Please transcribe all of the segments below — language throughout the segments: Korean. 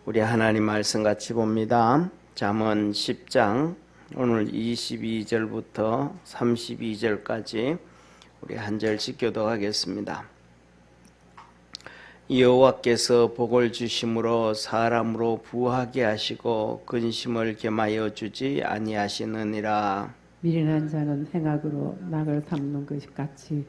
우리 하나님 말씀 같이 봅니다. 잠언 10장 오늘 22절부터 32절까지 우리 한 절씩 교독하겠습니다. 여호와께서 복을 주심으로 사람으로 부하게 하시고 근심을 겸하여 주지 아니하시느니라. 미련한 자는 행악으로 낙을 삼는 것 같이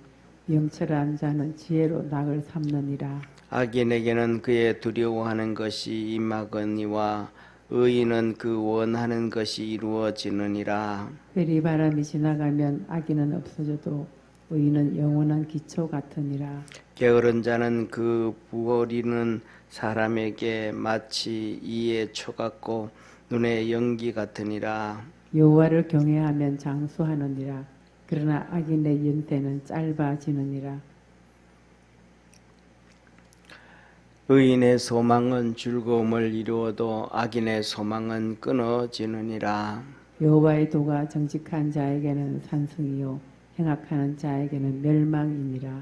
명철한 자는 지혜로 낙을 삼느니라. 악인에게는 그의 두려워하는 것이 임하거니와 의인은 그 원하는 것이 이루어지느니라. 회리 바람이 지나가면 악인은 없어져도 의인은 영원한 기초 같으니라. 게으른 자는 그 부어리는 사람에게 마치 이의 초 같고 눈의 연기 같으니라. 여호와를 경외하면 장수하느니라. 그러나 악인의 연태는 짧아지느니라. 의인의 소망은 즐거움을 이루어도 악인의 소망은 끊어지느니라. 여호와의 도가 정직한 자에게는 산성이요 행악하는 자에게는 멸망이니라.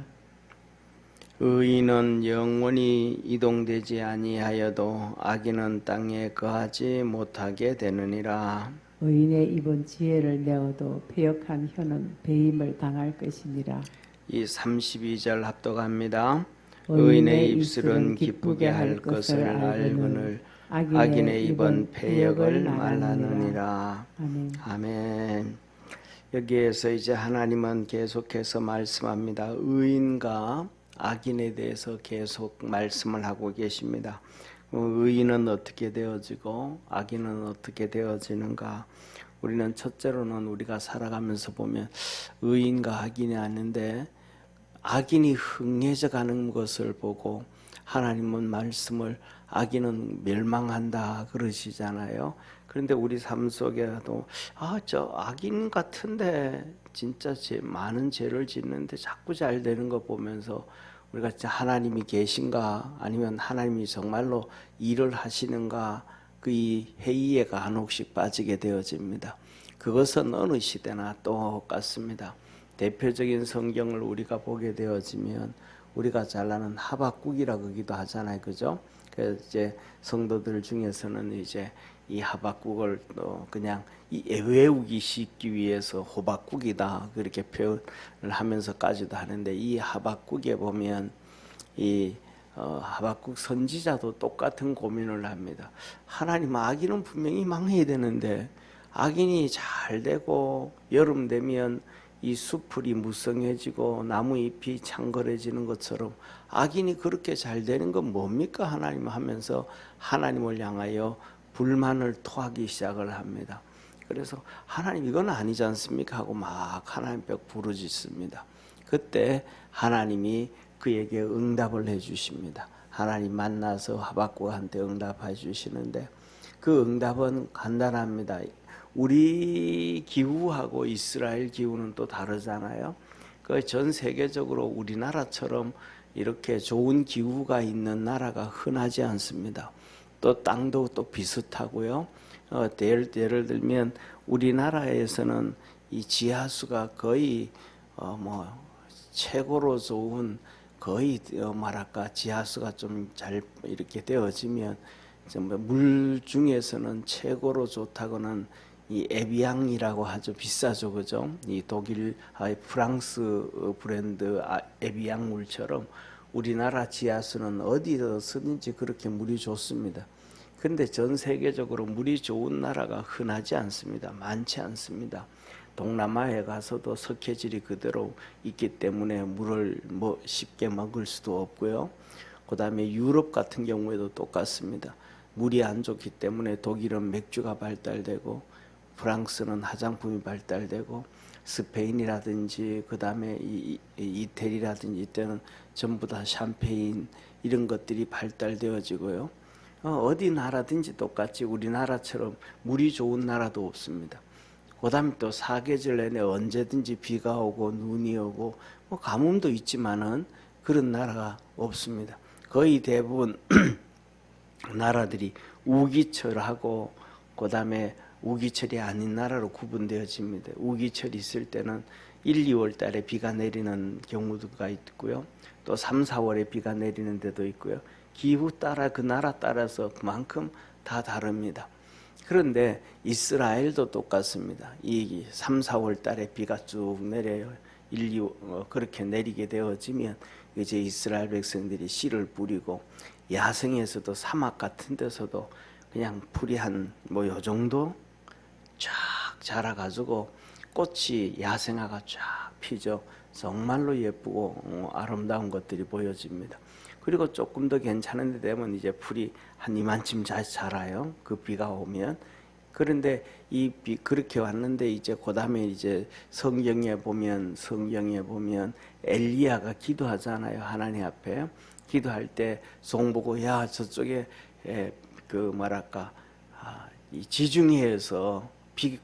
의인은 영원히 이동되지 아니하여도 악인은 땅에 거하지 못하게 되느니라. 의인의 입은 지혜를 내어도 패역한 혀는 배임을 당할 것이니라. 이 32절 합독합니다. 의인의 입술은 기쁘게 할 것을 알거늘 악인의 입은 패역을 말하느니라. 아멘. 아멘. 여기에서 이제 하나님은 계속해서 말씀합니다. 의인과 악인에 대해서 계속 말씀을 하고 계십니다. 의인은 어떻게 되어지고 악인은 어떻게 되어지는가? 우리는 첫째로는 우리가 살아가면서 보면 의인과 악인이 아닌데 악인이 흥해져 가는 것을 보고 하나님은 말씀을 악인은 멸망한다 그러시잖아요. 그런데 우리 삶 속에도 저 악인 같은데 진짜 많은 죄를 짓는데 자꾸 잘 되는 거 보면서 우리가 진짜 하나님이 계신가 아니면 하나님이 정말로 일을 하시는가 그 이 회의에 간혹씩 빠지게 되어집니다. 그것은 어느 시대나 똑같습니다. 대표적인 성경을 우리가 보게 되어지면 우리가 잘 아는 하박국이라 그러기도 하잖아요, 그죠? 그래서 이제 성도들 중에서는 이제 이 하박국을 또 그냥 외우기 쉽기 위해서 호박국이다 그렇게 표현을 하면서까지도 하는데 이 하박국에 보면 이 하박국 선지자도 똑같은 고민을 합니다. 하나님 악인은 분명히 망해야 되는데 악인이 잘 되고 여름 되면 이 수풀이 무성해지고 나무 잎이 창걸해지는 것처럼 악인이 그렇게 잘 되는 건 뭡니까 하나님 하면서 하나님을 향하여 불만을 토하기 시작을 합니다. 그래서 하나님 이건 아니지 않습니까 하고 막 하나님 벽 부르짖습니다. 그때 하나님이 그에게 응답을 해주십니다. 하나님 만나서 하박국한테 응답해 주시는데 그 응답은 간단합니다. 우리 기후하고 이스라엘 기후는 또 다르잖아요. 그 전 세계적으로 우리나라처럼 이렇게 좋은 기후가 있는 나라가 흔하지 않습니다. 또 땅도 또 비슷하고요. 예를 들면 우리나라에서는 이 지하수가 거의 최고로 좋은 거의 말할까 지하수가 좀 잘 이렇게 되어지면 물 중에서는 최고로 좋다고는 이 에비앙이라고 하죠. 비싸죠, 그죠? 이 독일, 프랑스 브랜드 에비앙 물처럼 우리나라 지하수는 어디서 쓰든지 그렇게 물이 좋습니다. 그런데 전 세계적으로 물이 좋은 나라가 흔하지 않습니다. 많지 않습니다. 동남아에 가서도 석회질이 그대로 있기 때문에 물을 쉽게 먹을 수도 없고요. 그 다음에 유럽 같은 경우에도 똑같습니다. 물이 안 좋기 때문에 독일은 맥주가 발달되고 프랑스는 화장품이 발달되고 스페인이라든지 그 다음에 이태리라든지 이때는 전부 다 샴페인 이런 것들이 발달되어지고요. 어디 나라든지 똑같이 우리나라처럼 물이 좋은 나라도 없습니다. 그 다음에 또 사계절 내내 언제든지 비가 오고 눈이 오고 가뭄도 있지만은 그런 나라가 없습니다. 거의 대부분 나라들이 우기철하고 그 다음에 우기철이 아닌 나라로 구분되어집니다. 우기철이 있을 때는 1, 2월 달에 비가 내리는 경우가 있고요. 또 3, 4월에 비가 내리는 데도 있고요. 기후 따라 그 나라 따라서 그만큼 다 다릅니다. 그런데 이스라엘도 똑같습니다. 이 3, 4월 달에 비가 쭉 내려요. 1, 2, 그렇게 내리게 되어지면 이제 이스라엘 백성들이 씨를 뿌리고 야생에서도 사막 같은 데서도 그냥 풀이 한 뭐 요 정도 쫙 자라가지고 꽃이 야생화가 쫙 피죠. 정말로 예쁘고 아름다운 것들이 보여집니다. 그리고 조금 더 괜찮은 데 되면 이제 풀이 한 이만큼 자라요. 그 비가 오면. 그런데 이 비 그렇게 왔는데 이제 그다음에 이제 성경에 보면 엘리야가 기도하잖아요. 하나님 앞에 기도할 때 송 보고 야 저쪽에 그 뭐랄까 이 지중해에서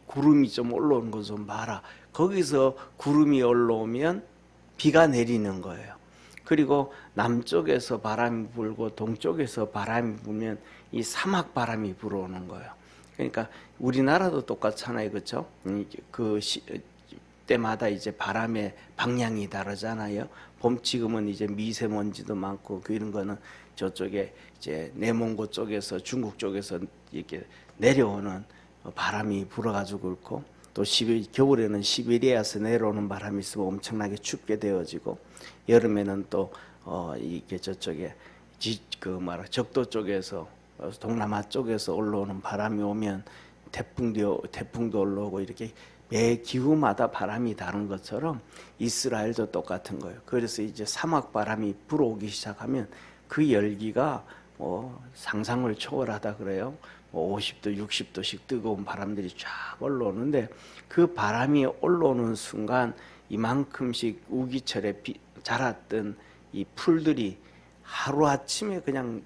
구름이 좀 올라오는 거 좀 봐라. 거기서 구름이 올라오면 비가 내리는 거예요. 그리고 남쪽에서 바람이 불고 동쪽에서 바람이 불면 이 사막 바람이 불어오는 거예요. 그러니까 우리나라도 똑같잖아요, 그렇죠? 그 때마다 이제 바람의 방향이 다르잖아요. 지금은 이제 미세먼지도 많고 이런 거는 저쪽에 이제 내몽고 쪽에서 중국 쪽에서 이렇게 내려오는 바람이 불어가지고 그렇고 또 겨울에는 시베리아에서 내려오는 바람이 있으면 엄청나게 춥게 되어지고 여름에는 또 이게 저쪽에 적도 쪽에서 동남아 쪽에서 올라오는 바람이 오면 태풍도 올라오고 이렇게 매 기후마다 바람이 다른 것처럼 이스라엘도 똑같은 거예요. 그래서 이제 사막 바람이 불어오기 시작하면 그 열기가 상상을 초월하다 그래요. 50도, 60도씩 뜨거운 바람들이 쫙 올라오는데 그 바람이 올라오는 순간 이만큼씩 우기철에 자랐던 이 풀들이 하루아침에 그냥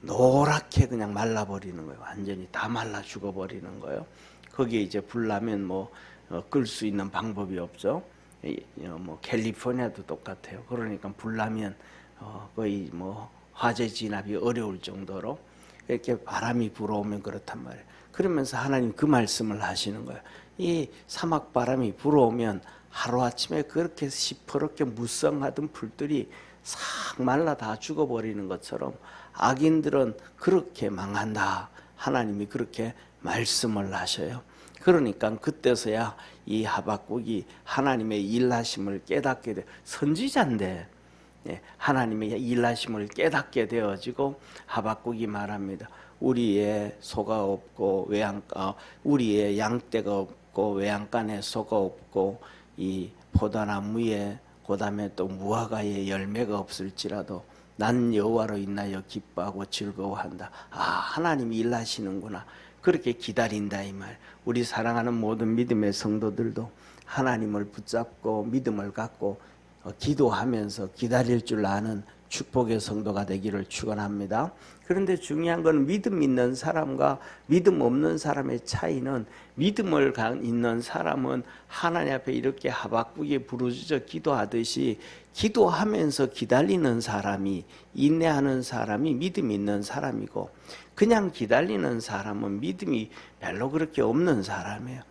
노랗게 그냥 말라버리는 거예요. 완전히 다 말라 죽어버리는 거예요. 거기에 이제 불 나면 끌 수 있는 방법이 없죠. 캘리포니아도 똑같아요. 그러니까 불 나면 거의 화재 진압이 어려울 정도로 이렇게 바람이 불어오면 그렇단 말이에요. 그러면서 하나님 그 말씀을 하시는 거예요. 이 사막 바람이 불어오면 하루아침에 그렇게 시퍼렇게 무성하던 풀들이 싹 말라 다 죽어버리는 것처럼 악인들은 그렇게 망한다. 하나님이 그렇게 말씀을 하셔요. 그러니까 그때서야 이 하박국이 하나님의 일하심을 깨닫게 돼. 선지자인데 하나님의 일하심을 깨닫게 되어지고 하박국이 말합니다. 우리의 소가 없고 우리의 양떼가 없고 외양간에 소가 없고 이 포도나무에 그다음에 또 무화과에 열매가 없을지라도 난 여호와로 인하여 기뻐하고 즐거워한다. 하나님이 일하시는구나. 그렇게 기다린다 이 말. 우리 사랑하는 모든 믿음의 성도들도 하나님을 붙잡고 믿음을 갖고 기도하면서 기다릴 줄 아는 축복의 성도가 되기를 축원합니다. 그런데 중요한 건 믿음 있는 사람과 믿음 없는 사람의 차이는 믿음을 있는 사람은 하나님 앞에 이렇게 하박국이 부르짖어 기도하듯이 기도하면서 기다리는 사람이 인내하는 사람이 믿음 있는 사람이고 그냥 기다리는 사람은 믿음이 별로 그렇게 없는 사람이에요.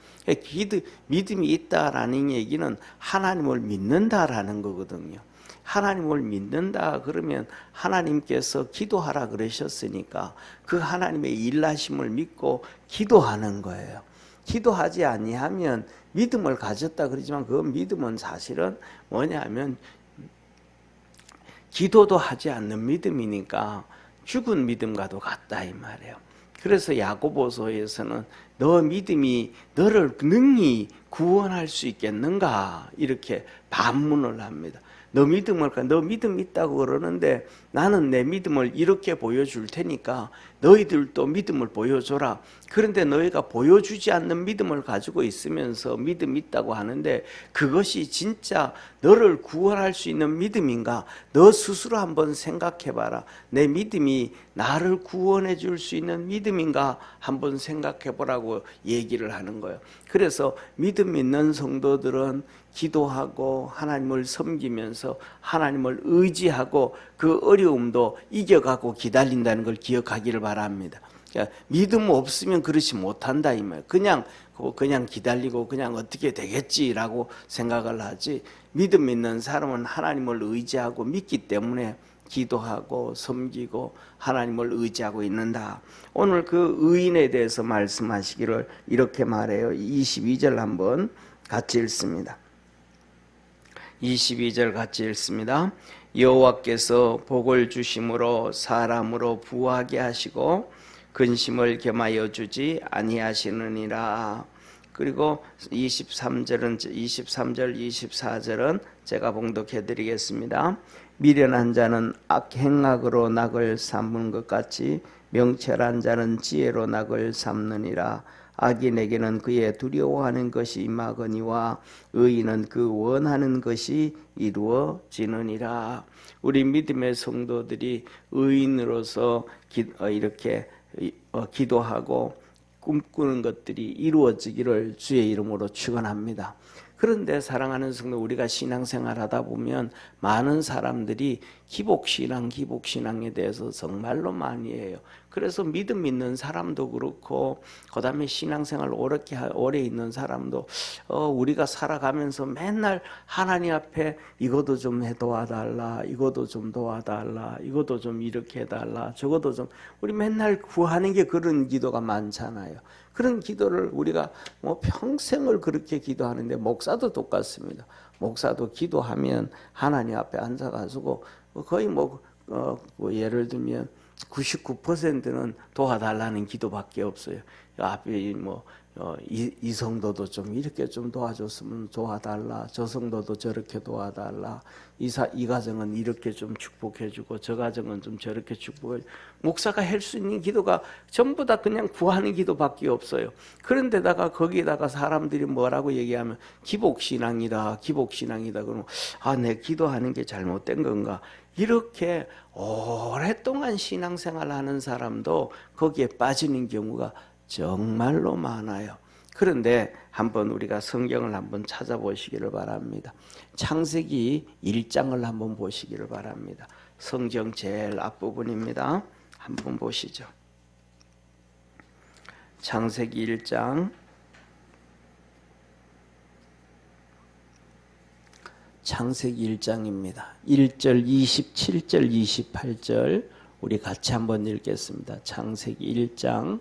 믿음이 있다라는 얘기는 하나님을 믿는다라는 거거든요. 하나님을 믿는다 그러면 하나님께서 기도하라 그러셨으니까 그 하나님의 일하심을 믿고 기도하는 거예요. 기도하지 아니하면 믿음을 가졌다 그러지만 그 믿음은 사실은 뭐냐면 기도도 하지 않는 믿음이니까 죽은 믿음과도 같다 이 말이에요. 그래서 야고보서에서는 너 믿음이 너를 능히 구원할 수 있겠는가 이렇게 반문을 합니다. 너 믿음 있다고 그러는데 나는 내 믿음을 이렇게 보여줄 테니까 너희들도 믿음을 보여줘라. 그런데 너희가 보여주지 않는 믿음을 가지고 있으면서 믿음 있다고 하는데 그것이 진짜 너를 구원할 수 있는 믿음인가? 너 스스로 한번 생각해봐라. 내 믿음이 나를 구원해 줄 수 있는 믿음인가? 한번 생각해보라고 얘기를 하는 거예요. 그래서 믿음 있는 성도들은 기도하고 하나님을 섬기면서 하나님을 의지하고 그 어려움도 이겨가고 기다린다는 걸 기억하기를 바랍니다. 그러니까 믿음 없으면 그렇지 못한다 이 말. 그냥 기다리고 그냥 어떻게 되겠지라고 생각을 하지. 믿음 있는 사람은 하나님을 의지하고 믿기 때문에 기도하고 섬기고 하나님을 의지하고 있는다. 오늘 그 의인에 대해서 말씀하시기를 이렇게 말해요. 22절 한번 같이 읽습니다. 22절 같이 읽습니다. 여호와께서 복을 주심으로 사람으로 부하게 하시고 근심을 겸하여 주지 아니하시느니라. 그리고 23절, 24절은 제가 봉독해 드리겠습니다. 미련한 자는 악행악으로 낙을 삼는 것 같이 명철한 자는 지혜로 낙을 삼느니라. 악인에게는 그의 두려워하는 것이 임하거니와 의인은 그 원하는 것이 이루어지느니라. 우리 믿음의 성도들이 의인으로서 이렇게 기도하고 꿈꾸는 것들이 이루어지기를 주의 이름으로 축원합니다. 그런데 사랑하는 성도, 우리가 신앙생활 하다 보면 많은 사람들이 기복신앙에 대해서 정말로 많이 해요. 그래서 믿음 있는 사람도 그렇고 그 다음에 신앙생활 오래 있는 사람도 우리가 살아가면서 맨날 하나님 앞에 이것도 좀 도와달라, 이것도 좀 도와달라, 이것도 좀 이렇게 해달라, 저것도 좀, 우리 맨날 구하는 게 그런 기도가 많잖아요. 그런 기도를 우리가 평생을 그렇게 기도하는데, 목사도 똑같습니다. 목사도 기도하면 하나님 앞에 앉아가지고 거의 예를 들면 99%는 도와달라는 기도밖에 없어요. 앞에 이 성도도 좀 이렇게 좀 도와줬으면 도와달라, 저 성도도 저렇게 도와달라, 이 가정은 이렇게 좀 축복해주고 저 가정은 좀 저렇게 축복해. 목사가 할 수 있는 기도가 전부 다 그냥 구하는 기도밖에 없어요. 그런데다가 거기에다가 사람들이 뭐라고 얘기하면 기복신앙이다 그러면 내 기도하는 게 잘못된 건가, 이렇게 오랫동안 신앙생활 하는 사람도 거기에 빠지는 경우가 정말로 많아요. 그런데 한번 우리가 성경을 한번 찾아보시기를 바랍니다. 창세기 1장을 한번 보시기를 바랍니다. 성경 제일 앞부분입니다. 한번 보시죠. 창세기 1장 창세기 1장입니다. 1절, 27절, 28절 우리 같이 한번 읽겠습니다. 창세기 1장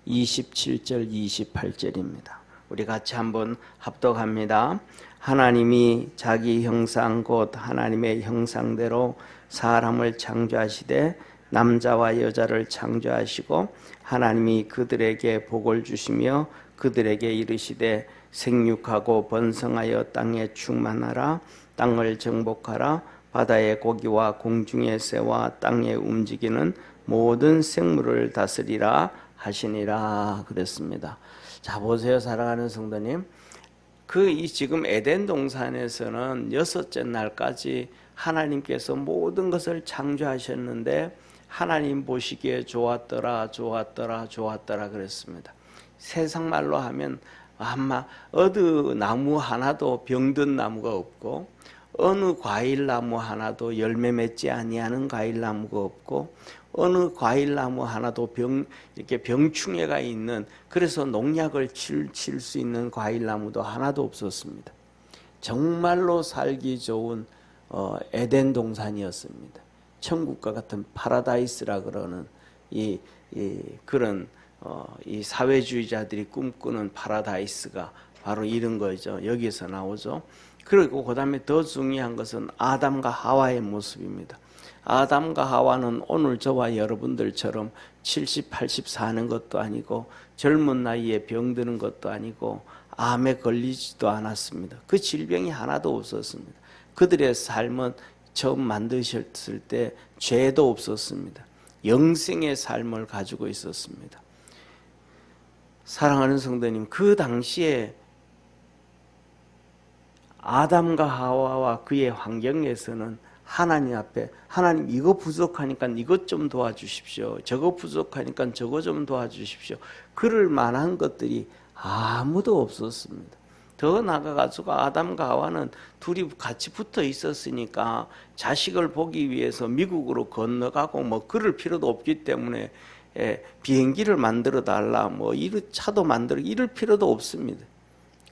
27절, 28절입니다. 우리 같이 한번 합독합니다. 하나님이 자기 형상 곧 하나님의 형상대로 사람을 창조하시되 남자와 여자를 창조하시고 하나님이 그들에게 복을 주시며 그들에게 이르시되 생육하고 번성하여 땅에 충만하라. 땅을 정복하라. 바다의 고기와 공중의 새와 땅에 움직이는 모든 생물을 다스리라 하시니라 그랬습니다. 자, 보세요, 사랑하는 성도님. 지금 에덴 동산에서는 6째 날까지 하나님께서 모든 것을 창조하셨는데 하나님 보시기에 좋았더라 그랬습니다. 세상 말로 하면 아마 어느 나무 하나도 병든 나무가 없고 어느 과일나무 하나도 열매 맺지 아니하는 과일나무가 없고 어느 과일나무 하나도 이렇게 병충해가 있는, 그래서 농약을 칠 수 있는 과일나무도 하나도 없었습니다. 정말로 살기 좋은 에덴 동산이었습니다. 천국과 같은 파라다이스라 그러는 그런 이 사회주의자들이 꿈꾸는 파라다이스가 바로 이런 거죠. 여기서 나오죠. 그리고 그 다음에 더 중요한 것은 아담과 하와의 모습입니다. 아담과 하와는 오늘 저와 여러분들처럼 70, 80 사는 것도 아니고 젊은 나이에 병드는 것도 아니고 암에 걸리지도 않았습니다. 그 질병이 하나도 없었습니다. 그들의 삶은 처음 만드셨을 때 죄도 없었습니다. 영생의 삶을 가지고 있었습니다. 사랑하는 성도님, 그 당시에 아담과 하와와 그의 환경에서는 하나님 앞에, 하나님 이거 부족하니까 이것 좀 도와주십시오, 저거 부족하니까 저거 좀 도와주십시오, 그럴 만한 것들이 아무도 없었습니다. 더 나아가가지고 아담과 하와는 둘이 같이 붙어 있었으니까 자식을 보기 위해서 미국으로 건너가고 그럴 필요도 없기 때문에 비행기를 만들어 달라, 이런 차도 만들어, 이럴 필요도 없습니다.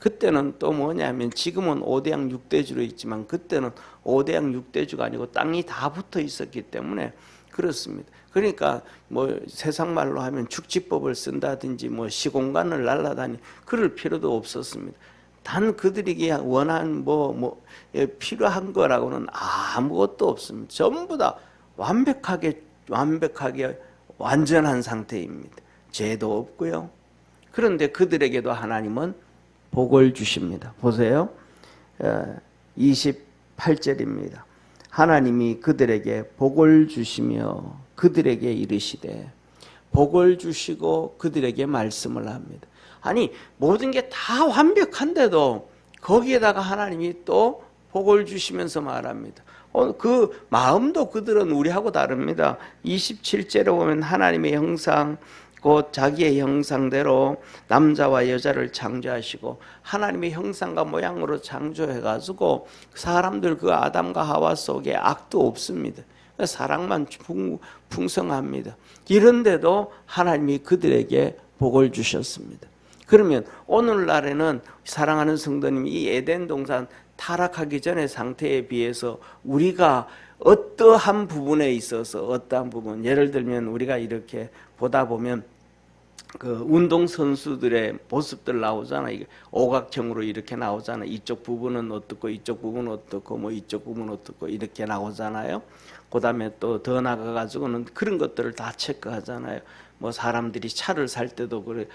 그때는 또 뭐냐면 지금은 5대양 6대주로 있지만 그때는 5대양 6대주가 아니고 땅이 다 붙어 있었기 때문에 그렇습니다. 그러니까 뭐 세상 말로 하면 축지법을 쓴다든지 뭐 시공간을 날아다니 그럴 필요도 없었습니다. 단 그들에게 원한 필요한 거라고는 아무것도 없습니다. 전부 다 완벽하게 완전한 상태입니다. 죄도 없고요. 그런데 그들에게도 하나님은 복을 주십니다. 보세요. 28절입니다. 하나님이 그들에게 복을 주시며 그들에게 이르시되 복을 주시고 그들에게 말씀을 합니다. 아니 모든 게 다 완벽한데도 거기에다가 하나님이 또 복을 주시면서 말합니다. 그 마음도 그들은 우리하고 다릅니다. 27절에 보면 하나님의 형상 곧 자기의 형상대로 남자와 여자를 창조하시고 하나님의 형상과 모양으로 창조해가지고 사람들 그 아담과 하와 속에 악도 없습니다. 사랑만 풍성합니다. 이런데도 하나님이 그들에게 복을 주셨습니다. 그러면 오늘날에는 사랑하는 성도님이 이 에덴 동산 타락하기 전의 상태에 비해서 우리가 어떠한 부분에 있어서 어떠한 부분, 예를 들면 우리가 이렇게 보다 보면 그 운동 선수들의 모습들 나오잖아. 이게 오각형으로 이렇게 나오잖아. 이쪽 부분은 어떻고 이쪽 부분은 어떻고 뭐 이쪽 부분은 어떻고 이렇게 나오잖아요. 그다음에 또 더 나가 가지고는 그런 것들을 다 체크하잖아요. 뭐 사람들이 차를 살 때도 그래.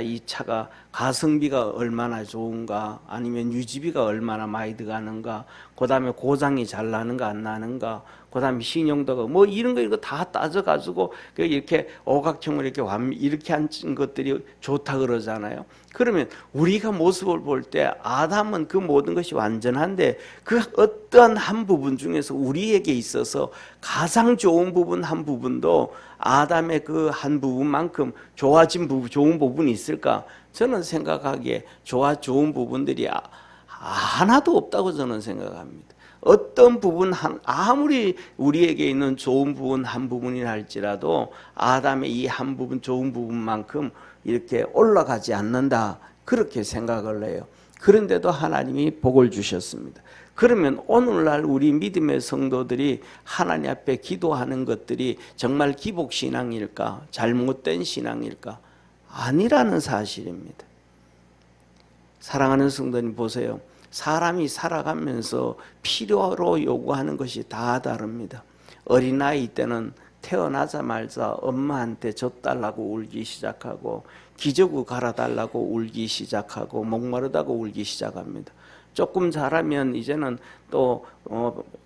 이 차가 가성비가 얼마나 좋은가, 아니면 유지비가 얼마나 많이 들어가는가, 그다음에 고장이 잘 나는가 안 나는가, 그다음에 신용도가 뭐 이런 거 이거 다 따져가지고 이렇게 오각형으로 이렇게 앉은 것들이 좋다 그러잖아요. 그러면 우리가 모습을 볼 때 아담은 그 모든 것이 완전한데 그 어떠한 한 부분 중에서 우리에게 있어서 가장 좋은 부분 한 부분도 아담의 그 한 부분만큼 좋아진 부분, 좋은 부분이 있을까? 저는 생각하기에 좋은 부분들이 하나도 없다고 저는 생각합니다. 어떤 부분 아무리 우리에게 있는 좋은 부분 한 부분이라 할지라도 아담의 이 한 부분 좋은 부분만큼 이렇게 올라가지 않는다, 그렇게 생각을 해요. 그런데도 하나님이 복을 주셨습니다. 그러면 오늘날 우리 믿음의 성도들이 하나님 앞에 기도하는 것들이 정말 기복신앙일까? 잘못된 신앙일까? 아니라는 사실입니다. 사랑하는 성도님 보세요. 사람이 살아가면서 필요로 요구하는 것이 다 다릅니다. 어린아이 때는 태어나자마자 엄마한테 젖 달라고 울기 시작하고 기저귀 갈아달라고 울기 시작하고 목마르다고 울기 시작합니다. 조금 자라면 이제는 또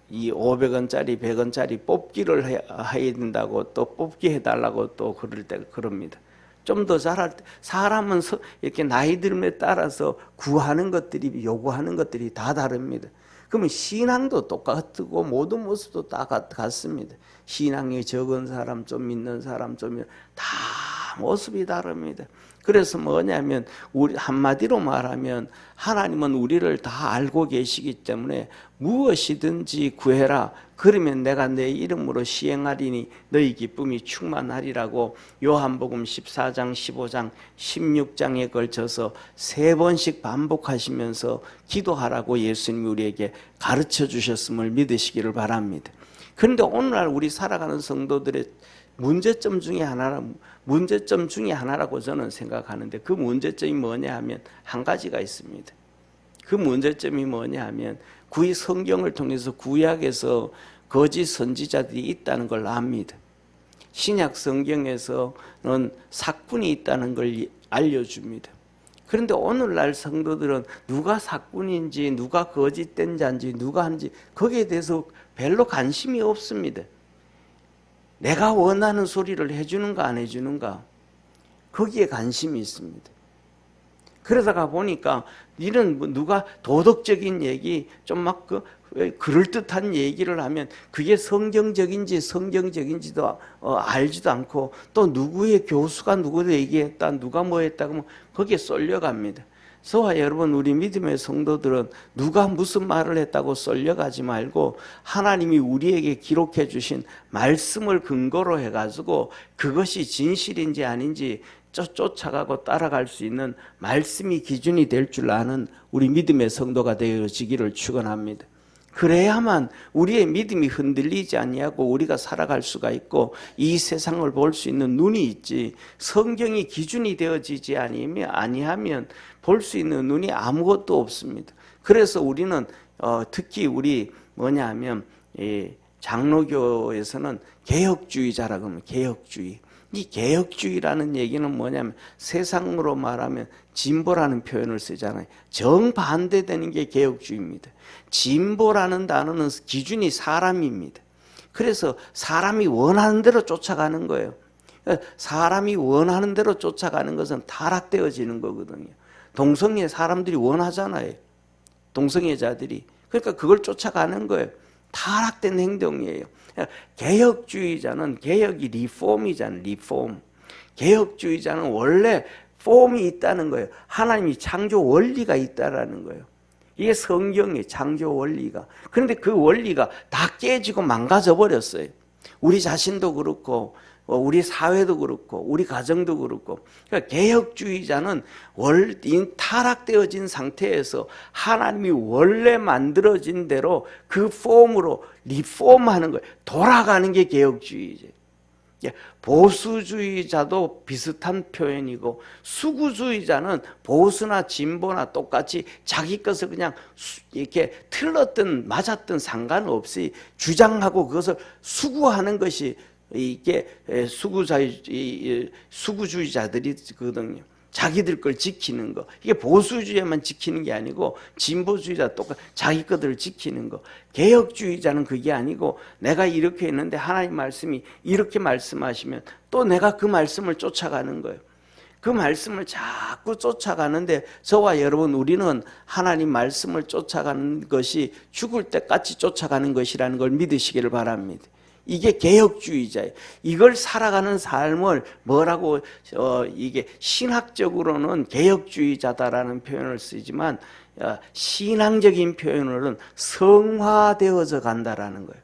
이 500원짜리 100원짜리 뽑기를 해야 된다고 또 뽑기 해달라고 또 그럴 때 그럽니다. 좀 더 자랄 때 사람은 이렇게 나이 들음에 따라서 구하는 것들이 요구하는 것들이 다 다릅니다. 그러면 신앙도 똑같고 모든 모습도 다 같습니다. 신앙이 적은 사람, 좀 믿는 사람, 다 모습이 다릅니다. 그래서 뭐냐면 우리 한마디로 말하면 하나님은 우리를 다 알고 계시기 때문에 무엇이든지 구해라. 그러면 내가 내 이름으로 시행하리니 너희 기쁨이 충만하리라고 요한복음 14장, 15장, 16장에 걸쳐서 3번씩 반복하시면서 기도하라고 예수님이 우리에게 가르쳐 주셨음을 믿으시기를 바랍니다. 그런데 오늘날 우리 살아가는 성도들의 문제점 중에 하나라고 저는 생각하는데 그 문제점이 뭐냐 하면 한 가지가 있습니다. 그 문제점이 뭐냐 하면 성경을 통해서 구약에서 거짓 선지자들이 있다는 걸 압니다. 신약 성경에서는 사꾼이 있다는 걸 알려줍니다. 그런데 오늘날 성도들은 누가 사꾼인지 누가 거짓된 자인지 누가 한지 거기에 대해서 별로 관심이 없습니다. 내가 원하는 소리를 해주는가 안 해주는가 거기에 관심이 있습니다. 그러다가 보니까 이런 누가 도덕적인 얘기 좀 막 그럴듯한 얘기를 하면 그게 성경적인지도 알지도 않고 또 누구의 교수가 누구를 얘기했다 누가 뭐 했다고 하면 거기에 쏠려갑니다. 저와 여러분 우리 믿음의 성도들은 누가 무슨 말을 했다고 쏠려가지 말고 하나님이 우리에게 기록해 주신 말씀을 근거로 해가지고 그것이 진실인지 아닌지 쫓아가고 따라갈 수 있는 말씀이 기준이 될 줄 아는 우리 믿음의 성도가 되어지기를 축원합니다. 그래야만 우리의 믿음이 흔들리지 아니하고 우리가 살아갈 수가 있고 이 세상을 볼 수 있는 눈이 있지, 성경이 기준이 되어지지 아니하면 볼 수 있는 눈이 아무것도 없습니다. 그래서 우리는 특히 우리 뭐냐면 장로교에서는 개혁주의자라고 하면 개혁주의. 이 개혁주의라는 얘기는 뭐냐면 세상으로 말하면 진보라는 표현을 쓰잖아요. 정반대되는 게 개혁주의입니다. 진보라는 단어는 기준이 사람입니다. 그래서 사람이 원하는 대로 쫓아가는 거예요. 사람이 원하는 대로 쫓아가는 것은 타락되어지는 거거든요. 동성애 사람들이 원하잖아요. 동성애자들이. 그러니까 그걸 쫓아가는 거예요. 타락된 행동이에요. 개혁주의자는 개혁이 리폼이잖아요. 리폼. 개혁주의자는 원래 폼이 있다는 거예요. 하나님이 창조 원리가 있다라는 거예요. 이게 성경의 창조 원리가. 그런데 그 원리가 다 깨지고 망가져 버렸어요. 우리 자신도 그렇고 우리 사회도 그렇고 우리 가정도 그렇고. 그러니까 개혁주의자는 타락되어진 상태에서 하나님이 원래 만들어진 대로 그 폼으로 리폼하는 거예요. 돌아가는 게 개혁주의죠. 보수주의자도 비슷한 표현이고, 수구주의자는 보수나 진보나 똑같이 자기 것을 그냥 이렇게 틀렸든 맞았든 상관없이 주장하고 그것을 수구하는 것이 이게 수구주의자들이거든요. 자기들 걸 지키는 거. 이게 보수주의만 지키는 게 아니고 진보주의자 똑같이 자기 것들을 지키는 거. 개혁주의자는 그게 아니고 내가 이렇게 했는데 하나님 말씀이 이렇게 말씀하시면 또 내가 그 말씀을 쫓아가는 거예요. 그 말씀을 자꾸 쫓아가는데 저와 여러분 우리는 하나님 말씀을 쫓아가는 것이 죽을 때까지 쫓아가는 것이라는 걸 믿으시기를 바랍니다. 이게 개혁주의자예요. 이걸 살아가는 삶을 뭐라고 이게 신학적으로는 개혁주의자다라는 표현을 쓰지만 신앙적인 표현으로는 성화되어져 간다라는 거예요.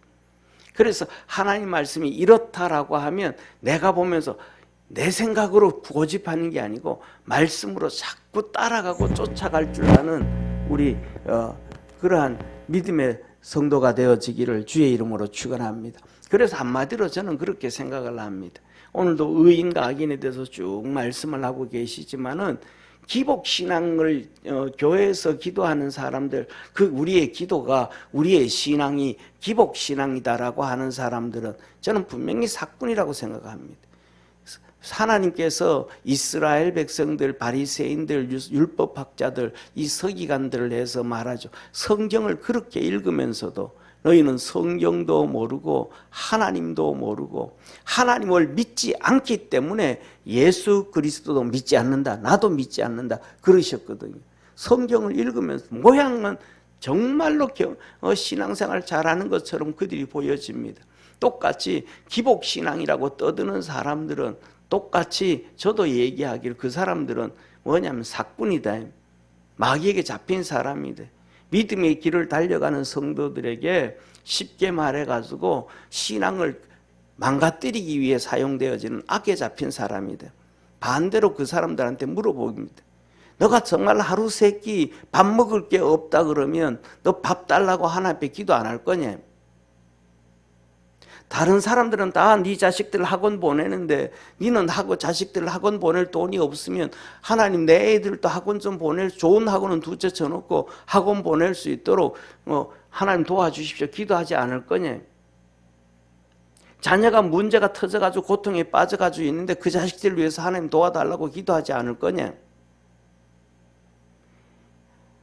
그래서 하나님 말씀이 이렇다라고 하면 내가 보면서 내 생각으로 고집하는 게 아니고 말씀으로 자꾸 따라가고 쫓아갈 줄 아는 우리 그러한 믿음의 성도가 되어지기를 주의 이름으로 축원합니다. 그래서 한마디로 저는 그렇게 생각을 합니다. 오늘도 의인과 악인에 대해서 쭉 말씀을 하고 계시지만은 기복신앙을 교회에서 기도하는 사람들, 그 우리의 기도가 우리의 신앙이 기복신앙이다라고 하는 사람들은 저는 분명히 사꾼이라고 생각합니다. 하나님께서 이스라엘 백성들, 바리새인들, 율법학자들, 이 서기관들을 해서 말하죠. 성경을 그렇게 읽으면서도 너희는 성경도 모르고 하나님도 모르고 하나님을 믿지 않기 때문에 예수 그리스도도 믿지 않는다. 나도 믿지 않는다. 그러셨거든요. 성경을 읽으면서 모양은 정말로 신앙생활 잘하는 것처럼 그들이 보여집니다. 똑같이 기복신앙이라고 떠드는 사람들은 똑같이 저도 얘기하기를 그 사람들은 뭐냐면 사꾼이다. 마귀에게 잡힌 사람이다. 믿음의 길을 달려가는 성도들에게 쉽게 말해가지고 신앙을 망가뜨리기 위해 사용되어지는 악에 잡힌 사람이다. 반대로 그 사람들한테 물어봅니다. 너가 정말 하루 세 끼 밥 먹을 게 없다 그러면 너 밥 달라고 하나님 앞에 기도 안 할 거냐? 다른 사람들은 다 네 자식들 학원 보내는데 너는 자식들 학원 보낼 돈이 없으면 하나님 내 애들도 학원 좀 좋은 학원은 둘째 쳐놓고 학원 보낼 수 있도록 하나님 도와주십시오. 기도하지 않을 거냐? 자녀가 문제가 터져가지고 고통에 빠져가지고 있는데 그 자식들을 위해서 하나님 도와달라고 기도하지 않을 거냐?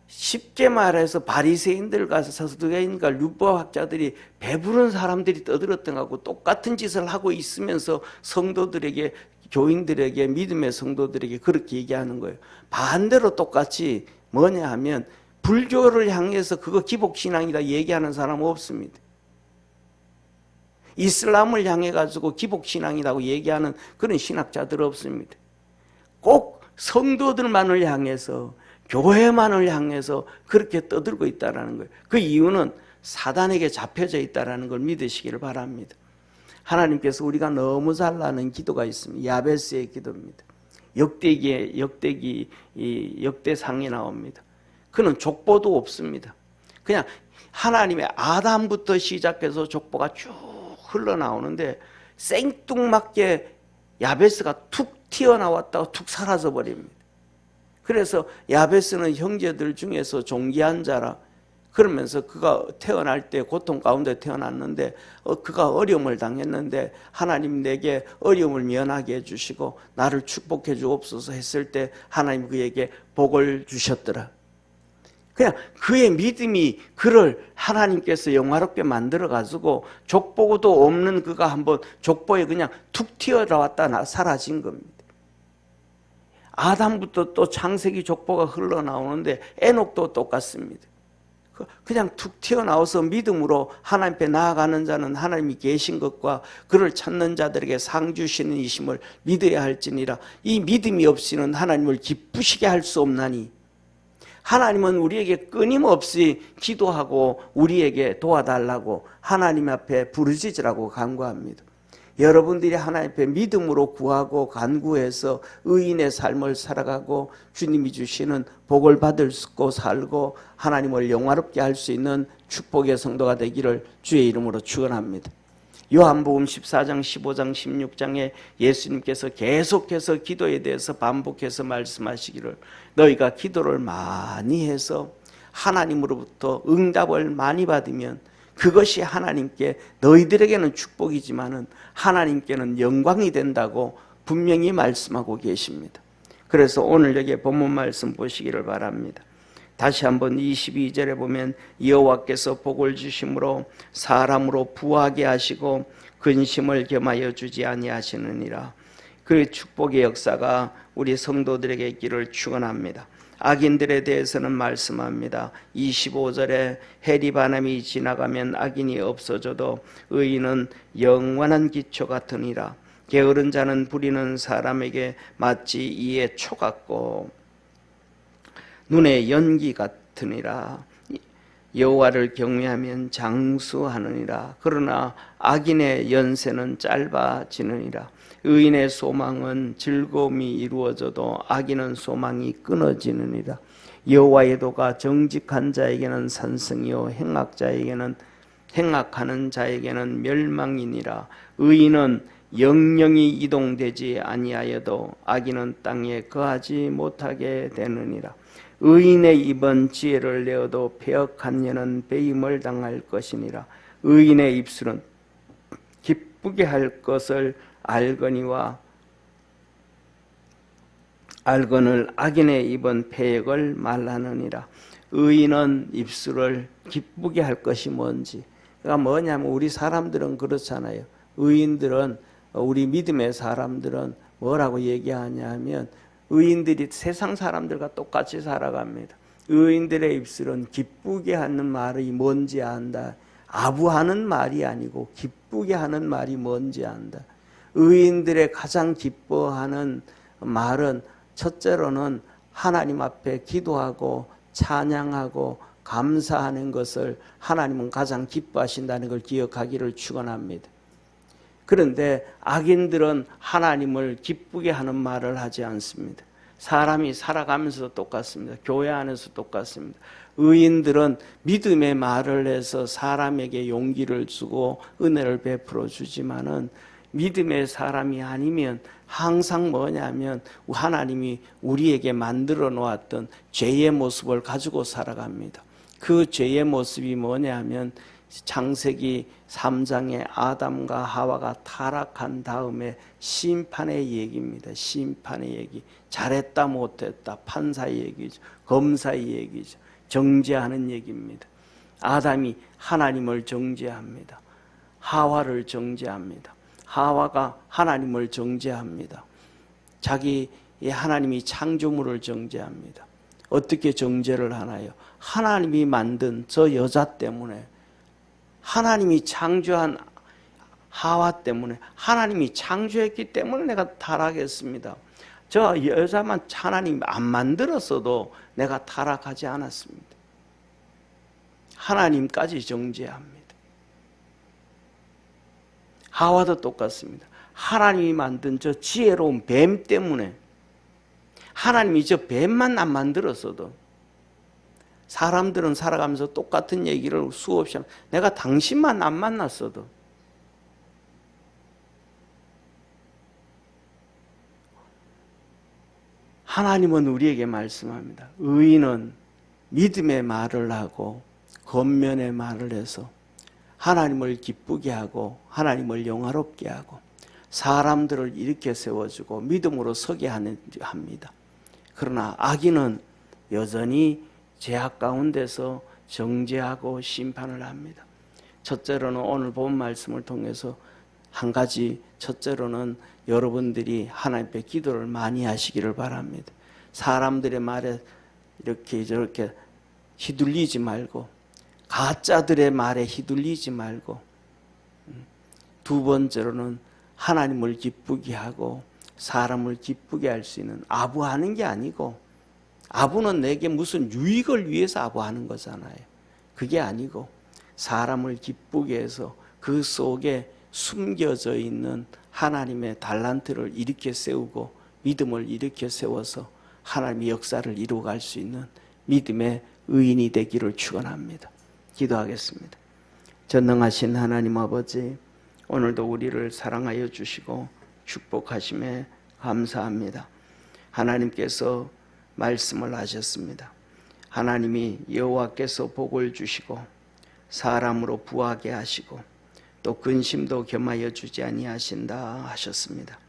쉽게 말해서 바리새인들과 서두개인과 율법학자들이 배부른 사람들이 떠들었던 거하고 똑같은 짓을 하고 있으면서 성도들에게, 교인들에게, 믿음의 성도들에게 그렇게 얘기하는 거예요. 반대로 똑같이 뭐냐 하면 불교를 향해서 그거 기복신앙이다 얘기하는 사람은 없습니다. 이슬람을 향해 가지고 기복신앙이라고 얘기하는 그런 신학자들 없습니다. 꼭 성도들만을 향해서, 교회만을 향해서 그렇게 떠들고 있다는 거예요. 그 이유는 사단에게 잡혀져 있다는 걸 믿으시기를 바랍니다. 하나님께서 우리가 너무 잘 아는 기도가 있습니다. 야베스의 기도입니다. 역대상이 나옵니다. 그는 족보도 없습니다. 그냥 하나님의 아담부터 시작해서 족보가 쭉 흘러나오는데 생뚱맞게 야베스가 툭 튀어나왔다가 툭 사라져 버립니다. 그래서 야베스는 형제들 중에서 존귀한 자라 그러면서 그가 태어날 때 고통 가운데 태어났는데 그가 어려움을 당했는데 하나님 내게 어려움을 면하게 해주시고 나를 축복해 주옵소서 했을 때 하나님 그에게 복을 주셨더라. 그냥 그의 믿음이 그를 하나님께서 영화롭게 만들어 가지고 족보도 없는 그가 한번 족보에 그냥 툭 튀어나왔다 사라진 겁니다. 아담부터 또 창세기 족보가 흘러나오는데 에녹도 똑같습니다. 그냥 툭 튀어나와서 믿음으로 하나님 앞에 나아가는 자는 하나님이 계신 것과 그를 찾는 자들에게 상 주시는 이심을 믿어야 할지니라. 이 믿음이 없이는 하나님을 기쁘시게 할 수 없나니 하나님은 우리에게 끊임없이 기도하고 우리에게 도와달라고 하나님 앞에 부르짖으라고 간구합니다. 여러분들이 하나님 앞에 믿음으로 구하고 간구해서 의인의 삶을 살아가고 주님이 주시는 복을 받을 수 있고 살고 하나님을 영화롭게 할 수 있는 축복의 성도가 되기를 주의 이름으로 축원합니다. 요한복음 14장, 15장, 16장에 예수님께서 계속해서 기도에 대해서 반복해서 말씀하시기를 너희가 기도를 많이 해서 하나님으로부터 응답을 많이 받으면 그것이 하나님께 너희들에게는 축복이지만은 하나님께는 영광이 된다고 분명히 말씀하고 계십니다. 그래서 오늘 여기 본문 말씀 보시기를 바랍니다. 다시 한번 22절에 보면 여호와께서 복을 주심으로 사람으로 부하게 하시고 근심을 겸하여 주지 아니하시느니라. 그 축복의 역사가 우리 성도들에게 있기를 축원합니다. 악인들에 대해서는 말씀합니다. 25절에 해리 바람이 지나가면 악인이 없어져도 의인은 영원한 기초 같으니라. 게으른 자는 부리는 사람에게 마치 이에 초 같고 눈에 연기 같으니라. 여호와를 경외하면 장수하느니라. 그러나 악인의 연세는 짧아지느니라. 의인의 소망은 즐거움이 이루어져도 악인은 소망이 끊어지느니라. 여호와의 도가 정직한 자에게는 산성이요 행악하는 자에게는 멸망이니라. 의인은 영영이 이동되지 아니하여도 악인은 땅에 거하지 못하게 되느니라. 의인의 입은 지혜를 내어도 패역한 여는 배임을 당할 것이니라. 의인의 입술은 기쁘게 할 것을 알거니와 알거늘 악인의 입은 패역을 말하느니라. 의인은 입술을 기쁘게 할 것이 뭔지. 그러니까 뭐냐면 우리 사람들은 그렇잖아요. 의인들은 우리 믿음의 사람들은 뭐라고 얘기하냐면 의인들이 세상 사람들과 똑같이 살아갑니다. 의인들의 입술은 기쁘게 하는 말이 뭔지 안다. 아부하는 말이 아니고 기쁘게 하는 말이 뭔지 안다. 의인들의 가장 기뻐하는 말은 첫째로는 하나님 앞에 기도하고 찬양하고 감사하는 것을 하나님은 가장 기뻐하신다는 걸 기억하기를 축원합니다. 그런데 악인들은 하나님을 기쁘게 하는 말을 하지 않습니다. 사람이 살아가면서도 똑같습니다. 교회 안에서 똑같습니다. 의인들은 믿음의 말을 해서 사람에게 용기를 주고 은혜를 베풀어 주지만은 믿음의 사람이 아니면 항상 뭐냐면 하나님이 우리에게 만들어 놓았던 죄의 모습을 가지고 살아갑니다. 그 죄의 모습이 뭐냐면 창세기 3장에 아담과 하와가 타락한 다음에 심판의 얘기입니다. 심판의 얘기. 잘했다 못했다 판사의 얘기죠. 검사의 얘기죠. 정죄하는 얘기입니다. 아담이 하나님을 정죄합니다. 하와를 정죄합니다. 하와가 하나님을 정죄합니다. 자기 하나님이 창조물을 정죄합니다. 어떻게 정죄를 하나요? 하나님이 만든 저 여자 때문에 하나님이 창조한 하와 때문에 하나님이 창조했기 때문에 내가 타락했습니다. 저 여자만 하나님이 안 만들었어도 내가 타락하지 않았습니다. 하나님까지 정죄합니다. 하와도 똑같습니다. 하나님이 만든 저 지혜로운 뱀 때문에 하나님이 저 뱀만 안 만들었어도 사람들은 살아가면서 똑같은 얘기를 수없이 하면 내가 당신만 안 만났어도 하나님은 우리에게 말씀합니다. 의인은 믿음의 말을 하고 권면의 말을 해서 하나님을 기쁘게 하고 하나님을 영화롭게 하고 사람들을 일으켜 세워주고 믿음으로 서게 합니다. 그러나 악인은 여전히 죄악 가운데서 정죄하고 심판을 합니다. 첫째로는 오늘 본 말씀을 통해서 한 가지, 첫째로는 여러분들이 하나님께 기도를 많이 하시기를 바랍니다. 사람들의 말에 이렇게 저렇게 휘둘리지 말고 가짜들의 말에 휘둘리지 말고 두 번째로는 하나님을 기쁘게 하고 사람을 기쁘게 할 수 있는 아부하는 게 아니고 아부는 내게 무슨 유익을 위해서 아부하는 거잖아요. 그게 아니고 사람을 기쁘게 해서 그 속에 숨겨져 있는 하나님의 달란트를 일으켜 세우고 믿음을 일으켜 세워서 하나님의 역사를 이루어갈 수 있는 믿음의 의인이 되기를 축원합니다. 기도하겠습니다. 전능하신 하나님 아버지, 오늘도 우리를 사랑하여 주시고 축복하심에 감사합니다. 하나님께서 말씀을 하셨습니다. 하나님이 여호와께서 복을 주시고 사람으로 부하게 하시고 또 근심도 겸하여 주지 아니하신다 하셨습니다.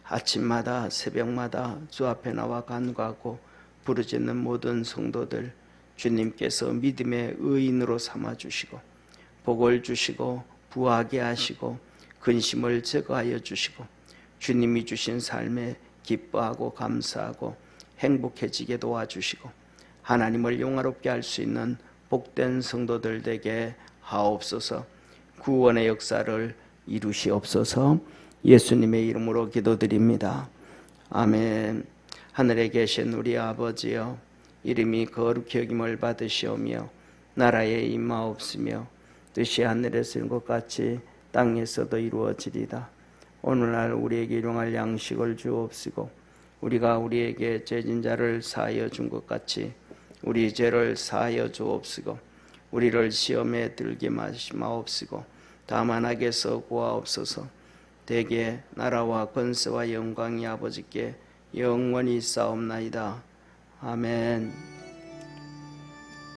아침마다 새벽마다 주 앞에 나와 간구하고 부르짖는 모든 성도들 주님께서 믿음의 의인으로 삼아 주시고 복을 주시고 부하게 하시고 근심을 제거하여 주시고 주님이 주신 삶에 기뻐하고 감사하고 행복해지게 도와주시고 하나님을 영화롭게 할 수 있는 복된 성도들 되게 하옵소서. 구원의 역사를 이루시옵소서. 예수님의 이름으로 기도드립니다. 아멘. 하늘에 계신 우리 아버지여, 이름이 거룩히 여김을 받으시오며 나라에 임하옵시며 뜻이 하늘에서 이룬 것 같이 땅에서도 이루어지리다. 오늘날 우리에게 일용할 양식을 주옵시고 우리가 우리에게 죄진 자를 사하여 준 것 같이 우리 죄를 사하여 주옵시고 우리를 시험에 들게 마시마옵시고 다만 악에서 구하옵소서. 대개 나라와 권세와 영광이 아버지께 영원히 싸움나이다. 아멘.